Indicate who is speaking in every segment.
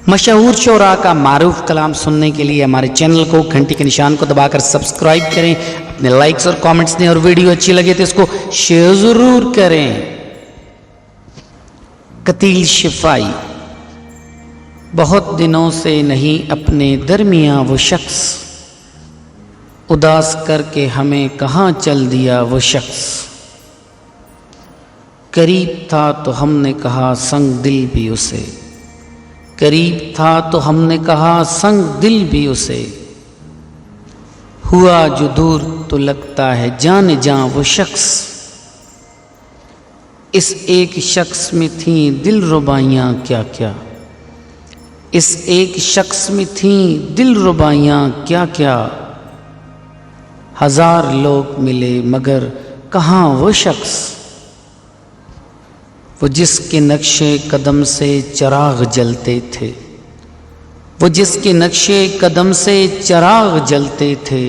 Speaker 1: मशहूर शोरा का मारूफ कलाम सुनने के लिए हमारे चैनल को घंटी के निशान को दबाकर सब्सक्राइब करें। अपने लाइक्स और कमेंट्स दें और वीडियो अच्छी लगे तो इसको शेयर जरूर करें। कतील शिफाई। बहुत दिनों से नहीं अपने दरमियां वो शख्स, उदास करके हमें कहाँ चल दिया वो शख्स। करीब था तो हमने कहा संग दिल भी उसे, करीब था तो हमने कहा संग दिल भी उसे। हुआ जो दूर तो लगता है जाने जां वो शख्स। इस एक शख्स में थी दिल रुबाइयाँ क्या क्या, इस एक शख्स में थी दिल रुबाइयाँ क्या क्या। हजार लोग मिले मगर कहाँ वो शख्स, वो जिसके नक्शे कदम से चिराग जलते थे, वो जिसके नक्शे कदम से चिराग जलते थे।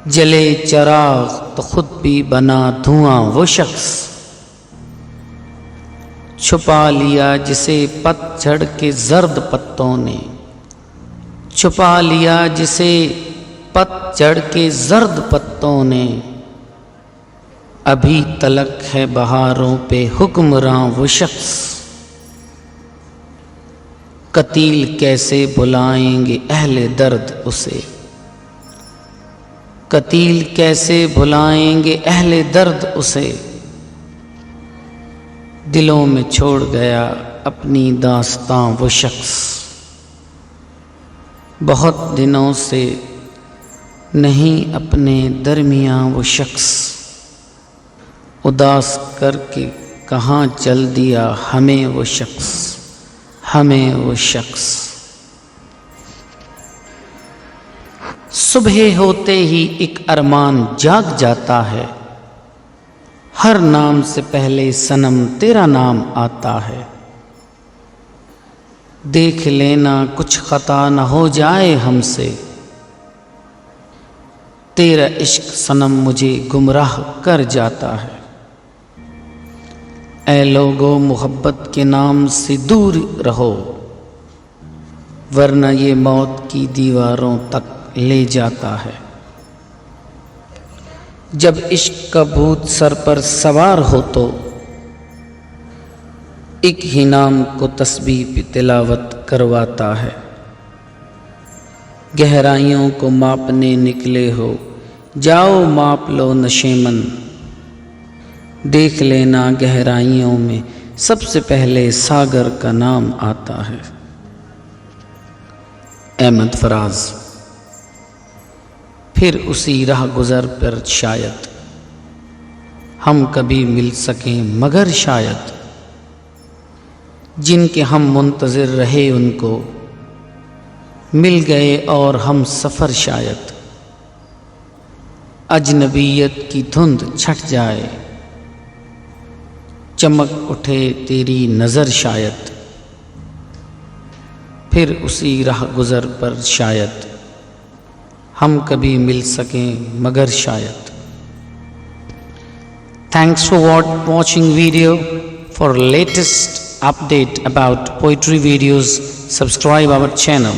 Speaker 1: जले चिराग तो खुद भी बना धुआं वो शख्स। छुपा लिया जिसे पतझड़ के जर्द पत्तों ने, छुपा लिया जिसे पतझड़ के जर्द पत्तों ने। अभी तलक है बहारों पे हुक्मरां वो शख्स। कतील कैसे भुलाएंगे अहले दर्द उसे, कतील कैसे भुलाएंगे अहले दर्द उसे। दिलों में छोड़ गया अपनी दास्तां वो शख्स। बहुत दिनों से नहीं अपने दरमियां वो शख्स, उदास करके कहाँ चल दिया हमें वो शख्स, हमें वो शख्स। सुबह होते ही एक अरमान जाग जाता है, हर नाम से पहले सनम तेरा नाम आता है। देख लेना कुछ खता न हो जाए हमसे, तेरा इश्क सनम मुझे गुमराह कर जाता है। ऐ लोगो मोहब्बत के नाम से दूर रहो, वरना ये मौत की दीवारों तक ले जाता है। जब इश्क का भूत सर पर सवार हो तो एक ही नाम को तस्बीह पे तिलावत करवाता है। गहराइयों को मापने निकले हो, जाओ माप लो नशेमन। देख लेना गहराइयों में सबसे पहले सागर का नाम आता है। अहमद फराज। फिर उसी राह गुजर पर शायद हम कभी मिल सकें मगर शायद, जिनके हम मुंतज़िर रहे उनको मिल गए और हम सफ़र शायद। अजनबियत की धुंध छट जाए, चमक उठे तेरी नज़र शायद। फिर उसी राह गुज़र पर शायद हम कभी मिल सकें मगर शायद। Thanks for watching video. For latest update about poetry videos, subscribe our channel.